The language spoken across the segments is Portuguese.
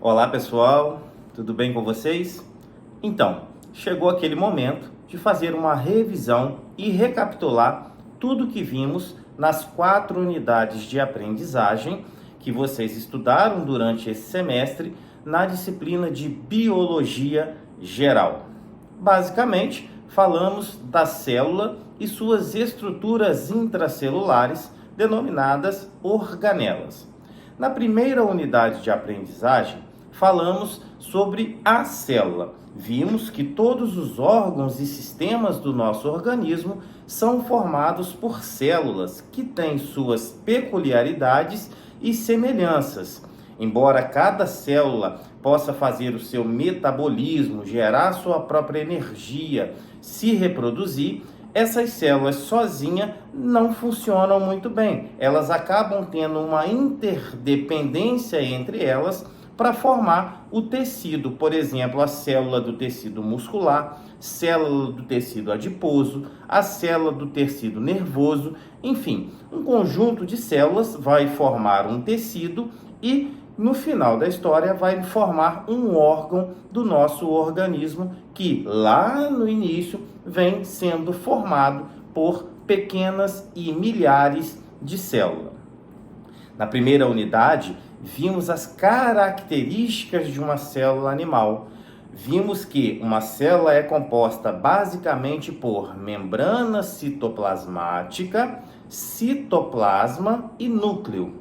Olá pessoal, tudo bem com vocês? Então, chegou aquele momento de fazer uma revisão e recapitular tudo que vimos nas 4 unidades de aprendizagem que vocês estudaram durante esse semestre na disciplina de Biologia Geral. Basicamente, falamos da célula e suas estruturas intracelulares, denominadas organelas. Na primeira unidade de aprendizagem, falamos sobre a célula. Vimos que todos os órgãos e sistemas do nosso organismo são formados por células que têm suas peculiaridades e semelhanças. Embora cada célula possa fazer o seu metabolismo, gerar sua própria energia, se reproduzir, essas células sozinhas não funcionam muito bem. Elas acabam tendo uma interdependência entre elas para formar o tecido. Por exemplo, a célula do tecido muscular, célula do tecido adiposo, a célula do tecido nervoso, enfim, um conjunto de células vai formar um tecido e no final da história vai formar um órgão do nosso organismo que lá no início vem sendo formado por pequenas e milhares de células. Na primeira unidade, vimos as características de uma célula animal. Vimos que uma célula é composta basicamente por membrana citoplasmática, citoplasma e núcleo.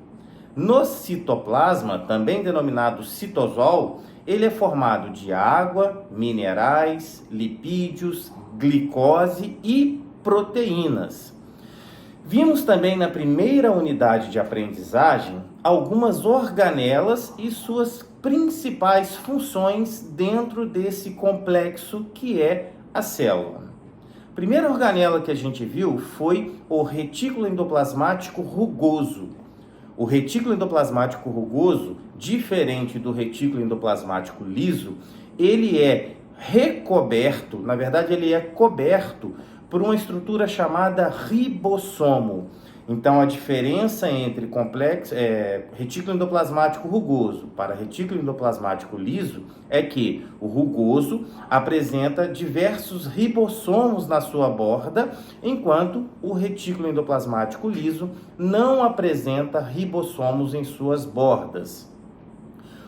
No citoplasma, também denominado citosol, ele é formado de água, minerais, lipídios, glicose e proteínas. Vimos também na primeira unidade de aprendizagem algumas organelas e suas principais funções dentro desse complexo que é a célula. A primeira organela que a gente viu foi o retículo endoplasmático rugoso. O retículo endoplasmático rugoso, diferente do retículo endoplasmático liso, ele é recoberto, na verdade ele é coberto por uma estrutura chamada ribossomo. Então a diferença entre retículo endoplasmático rugoso para retículo endoplasmático liso é que o rugoso apresenta diversos ribossomos na sua borda, enquanto o retículo endoplasmático liso não apresenta ribossomos em suas bordas.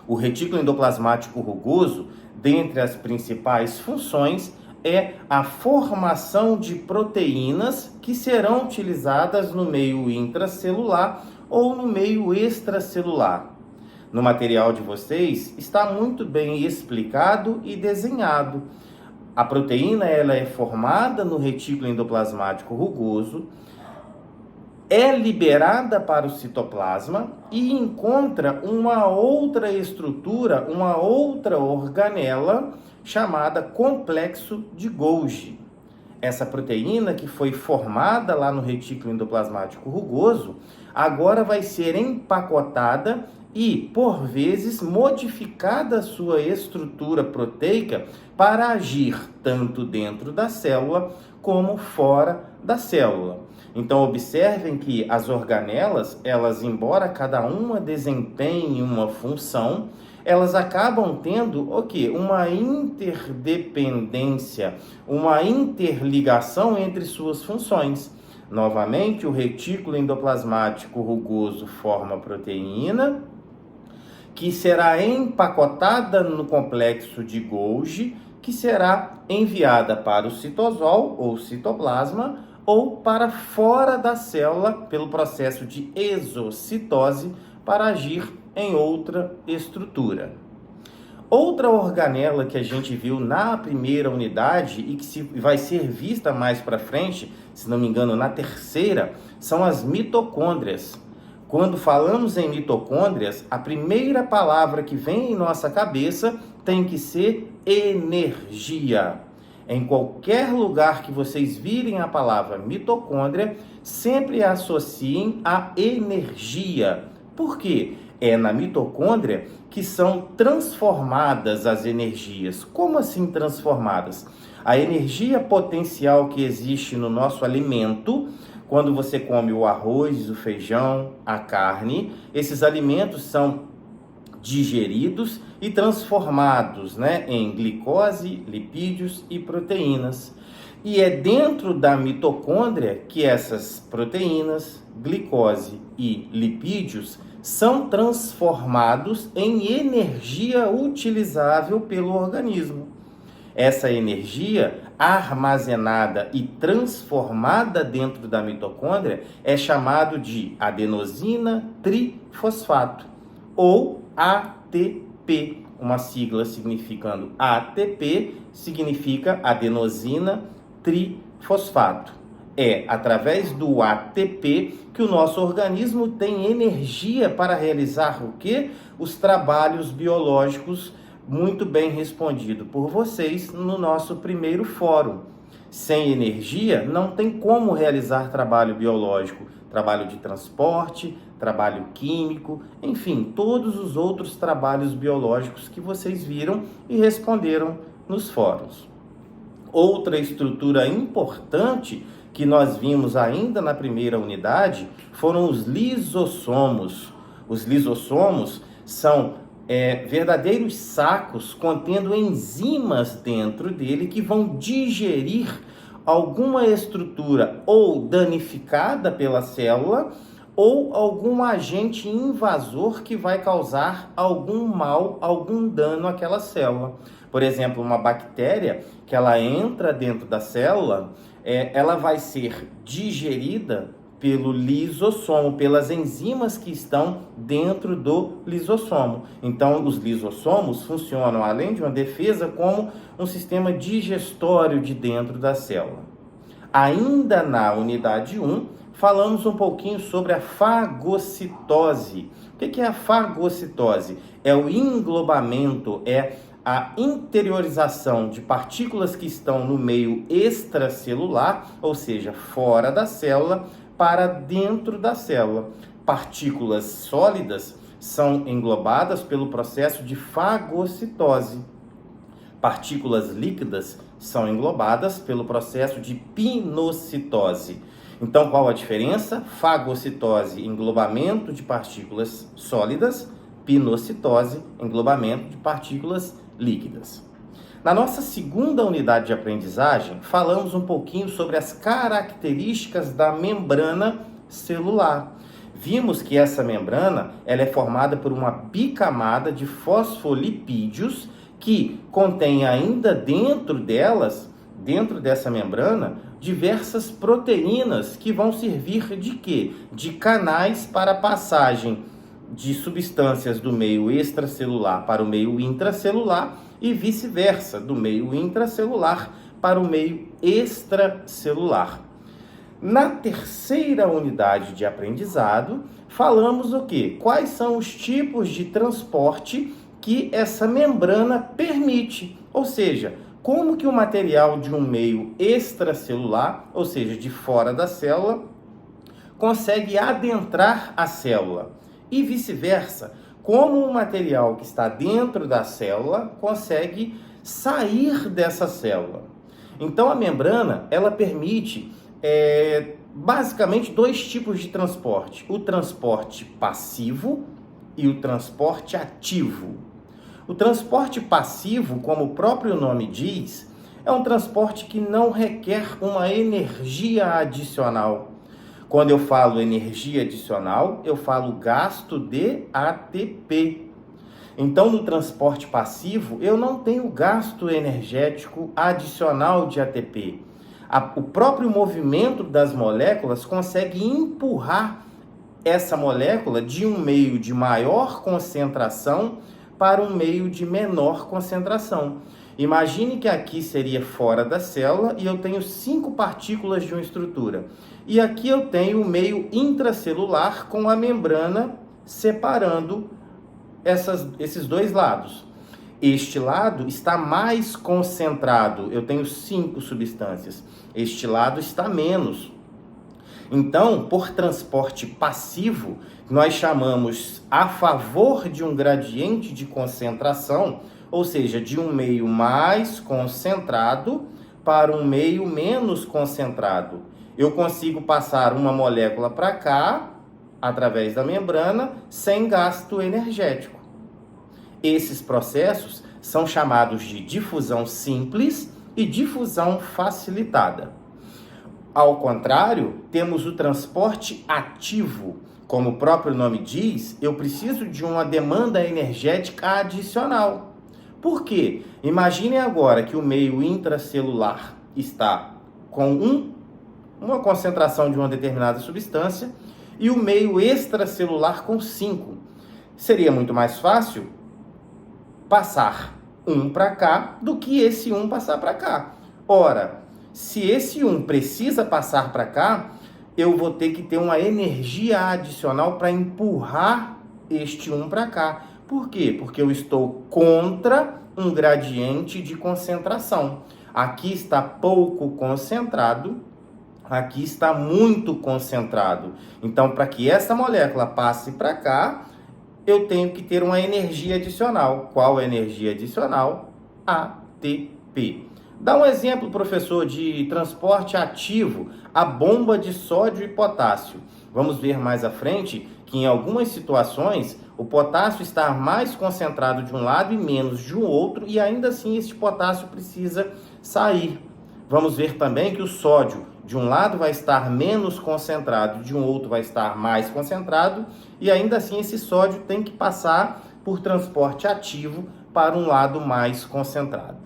O retículo endoplasmático rugoso, dentre as principais funções, é a formação de proteínas que serão utilizadas no meio intracelular ou no meio extracelular. No material de vocês está muito bem explicado e desenhado. A proteína ela é formada no retículo endoplasmático rugoso, é liberada para o citoplasma e encontra uma outra estrutura, uma outra organela chamada complexo de Golgi. Essa proteína que foi formada lá no retículo endoplasmático rugoso, agora vai ser empacotada e, por vezes, modificada a sua estrutura proteica para agir tanto dentro da célula como fora da célula. Então, observem que as organelas, elas, embora cada uma desempenhe uma função, elas acabam tendo o quê? Uma interdependência, uma interligação entre suas funções. Novamente, o retículo endoplasmático rugoso forma proteína, que será empacotada no complexo de Golgi, que será enviada para o citosol ou citoplasma, ou para fora da célula pelo processo de exocitose para agir em outra estrutura. Outra organela que a gente viu na primeira unidade e que vai ser vista mais para frente, se não me engano, na terceira, são as mitocôndrias. Quando falamos em mitocôndrias, a primeira palavra que vem em nossa cabeça tem que ser energia. Em qualquer lugar que vocês virem a palavra mitocôndria, sempre associem a energia. Por quê? É na mitocôndria que são transformadas as energias. Como assim transformadas? A energia potencial que existe no nosso alimento, quando você come o arroz, o feijão, a carne, esses alimentos são digeridos e transformados, em glicose, lipídios e proteínas. E é dentro da mitocôndria que essas proteínas, glicose e lipídios são transformados em energia utilizável pelo organismo. Essa energia armazenada e transformada dentro da mitocôndria é chamado de adenosina trifosfato, ou ATP. Uma sigla significando ATP significa adenosina trifosfato. É através do ATP que o nosso organismo tem energia para realizar o quê? Os trabalhos biológicos, muito bem respondido por vocês no nosso primeiro fórum. Sem energia, não tem como realizar trabalho biológico, trabalho de transporte, trabalho químico, enfim, todos os outros trabalhos biológicos que vocês viram e responderam nos fóruns. Outra estrutura importante que nós vimos ainda na primeira unidade foram os lisossomos. Os lisossomos são verdadeiros sacos contendo enzimas dentro dele que vão digerir alguma estrutura ou danificada pela célula ou algum agente invasor que vai causar algum mal, algum dano àquela célula. Por exemplo, uma bactéria que ela entra dentro da célula, ela vai ser digerida pelo lisossomo, pelas enzimas que estão dentro do lisossomo. Então, os lisossomos funcionam, além de uma defesa, como um sistema digestório de dentro da célula. Ainda na unidade 1, falamos um pouquinho sobre a fagocitose. O que é a fagocitose? É o englobamento, é a interiorização de partículas que estão no meio extracelular, ou seja, fora da célula, para dentro da célula. Partículas sólidas são englobadas pelo processo de fagocitose. Partículas líquidas são englobadas pelo processo de pinocitose. Então, qual a diferença? Fagocitose, englobamento de partículas sólidas; pinocitose, englobamento de partículas líquidas. Na nossa segunda unidade de aprendizagem, falamos um pouquinho sobre as características da membrana celular. Vimos que essa membrana ela é formada por uma bicamada de fosfolipídios que contém ainda dentro dessa membrana, diversas proteínas que vão servir de quê? De canais para a passagem de substâncias do meio extracelular para o meio intracelular e vice-versa, do meio intracelular para o meio extracelular. Na terceira unidade de aprendizado, falamos o quê? Quais são os tipos de transporte que essa membrana permite? Ou seja, como que o material de um meio extracelular, ou seja, de fora da célula, consegue adentrar a célula? E vice-versa, como o material que está dentro da célula consegue sair dessa célula. Então a membrana, ela permite basicamente dois tipos de transporte: o transporte passivo e o transporte ativo. O transporte passivo, como o próprio nome diz, é um transporte que não requer uma energia adicional. Quando eu falo energia adicional, eu falo gasto de ATP. Então, no transporte passivo, eu não tenho gasto energético adicional de ATP. O próprio movimento das moléculas consegue empurrar essa molécula de um meio de maior concentração para um meio de menor concentração. Imagine que aqui seria fora da célula e eu tenho 5 partículas de uma estrutura. E aqui eu tenho o meio intracelular com a membrana separando esses dois lados. Este lado está mais concentrado, eu tenho 5 substâncias. Este lado está menos. Então, por transporte passivo, nós chamamos a favor de um gradiente de concentração, ou seja, de um meio mais concentrado para um meio menos concentrado. Eu consigo passar uma molécula para cá, através da membrana, sem gasto energético. Esses processos são chamados de difusão simples e difusão facilitada. Ao contrário, temos o transporte ativo. Como o próprio nome diz, eu preciso de uma demanda energética adicional. Por quê? Imaginem agora que o meio intracelular está com uma concentração de uma determinada substância e o meio extracelular com 5. Seria muito mais fácil passar um para cá do que esse um passar para cá. Ora, se esse um precisa passar para cá, eu vou ter que ter uma energia adicional para empurrar este um para cá. Por quê? Porque eu estou contra um gradiente de concentração. Aqui está pouco concentrado, aqui está muito concentrado. Então, para que essa molécula passe para cá, eu tenho que ter uma energia adicional. Qual é a energia adicional? ATP. Dá um exemplo, professor, de transporte ativo, a bomba de sódio e potássio. Vamos ver mais à frente que em algumas situações o potássio está mais concentrado de um lado e menos de um outro, e ainda assim esse potássio precisa sair. Vamos ver também que o sódio de um lado vai estar menos concentrado, de um outro vai estar mais concentrado, e ainda assim esse sódio tem que passar por transporte ativo para um lado mais concentrado.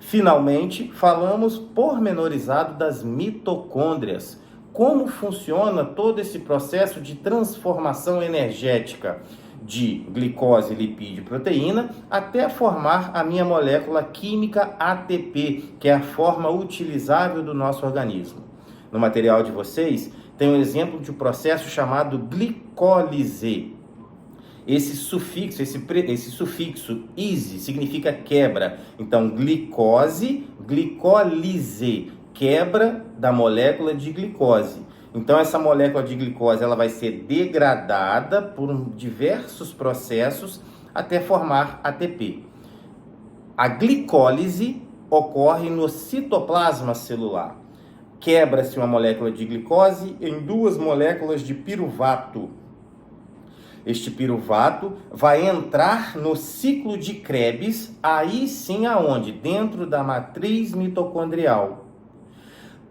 Finalmente, falamos pormenorizado das mitocôndrias. Como funciona todo esse processo de transformação energética de glicose, lipídio e proteína até formar a minha molécula química ATP, que é a forma utilizável do nosso organismo. No material de vocês tem um exemplo de um processo chamado glicólise. Esse sufixo -ise significa quebra. Então, glicose, glicólise, quebra da molécula de glicose. Então, essa molécula de glicose ela vai ser degradada por diversos processos até formar ATP. A glicólise ocorre no citoplasma celular. Quebra-se uma molécula de glicose em 2 moléculas de piruvato. Este piruvato vai entrar no ciclo de Krebs, aí sim aonde? Dentro da matriz mitocondrial.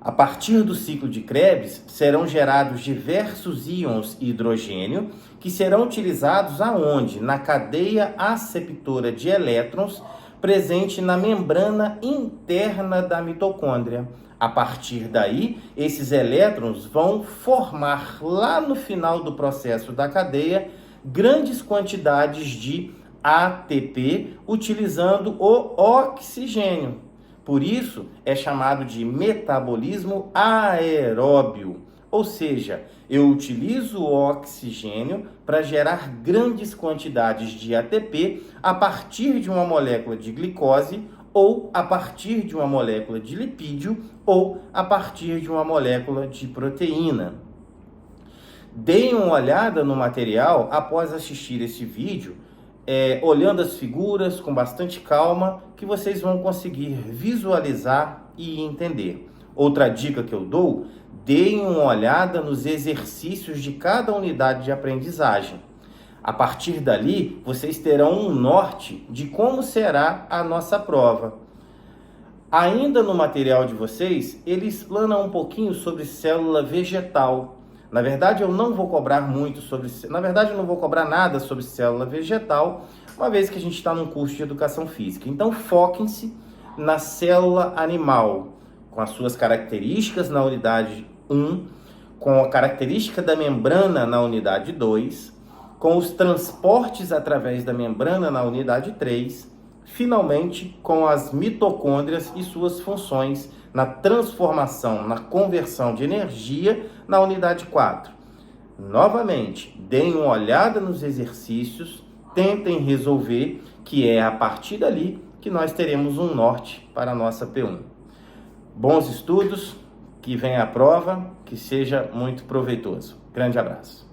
A partir do ciclo de Krebs, serão gerados diversos íons hidrogênio que serão utilizados aonde? Na cadeia aceptora de elétrons presente na membrana interna da mitocôndria. A partir daí, esses elétrons vão formar lá no final do processo da cadeia grandes quantidades de ATP utilizando o oxigênio. Por isso, é chamado de metabolismo aeróbio, ou seja, eu utilizo o oxigênio para gerar grandes quantidades de ATP a partir de uma molécula de glicose ou a partir de uma molécula de lipídio ou a partir de uma molécula de proteína. Deem uma olhada no material após assistir esse vídeo, olhando as figuras com bastante calma, que vocês vão conseguir visualizar e entender. Outra dica que eu dou, deem uma olhada nos exercícios de cada unidade de aprendizagem. A partir dali, vocês terão um norte de como será a nossa prova. Ainda no material de vocês, ele explana um pouquinho sobre célula vegetal. Na verdade, eu não vou cobrar eu não vou cobrar nada sobre célula vegetal, uma vez que a gente está num curso de educação física. Então, foquem-se na célula animal, com as suas características na unidade 1, com a característica da membrana na unidade 2, com os transportes através da membrana na unidade 3, finalmente com as mitocôndrias e suas funções na transformação, na conversão de energia na unidade 4. Novamente, deem uma olhada nos exercícios, tentem resolver, que é a partir dali que nós teremos um norte para a nossa P1. Bons estudos, que venha a prova, que seja muito proveitoso. Grande abraço.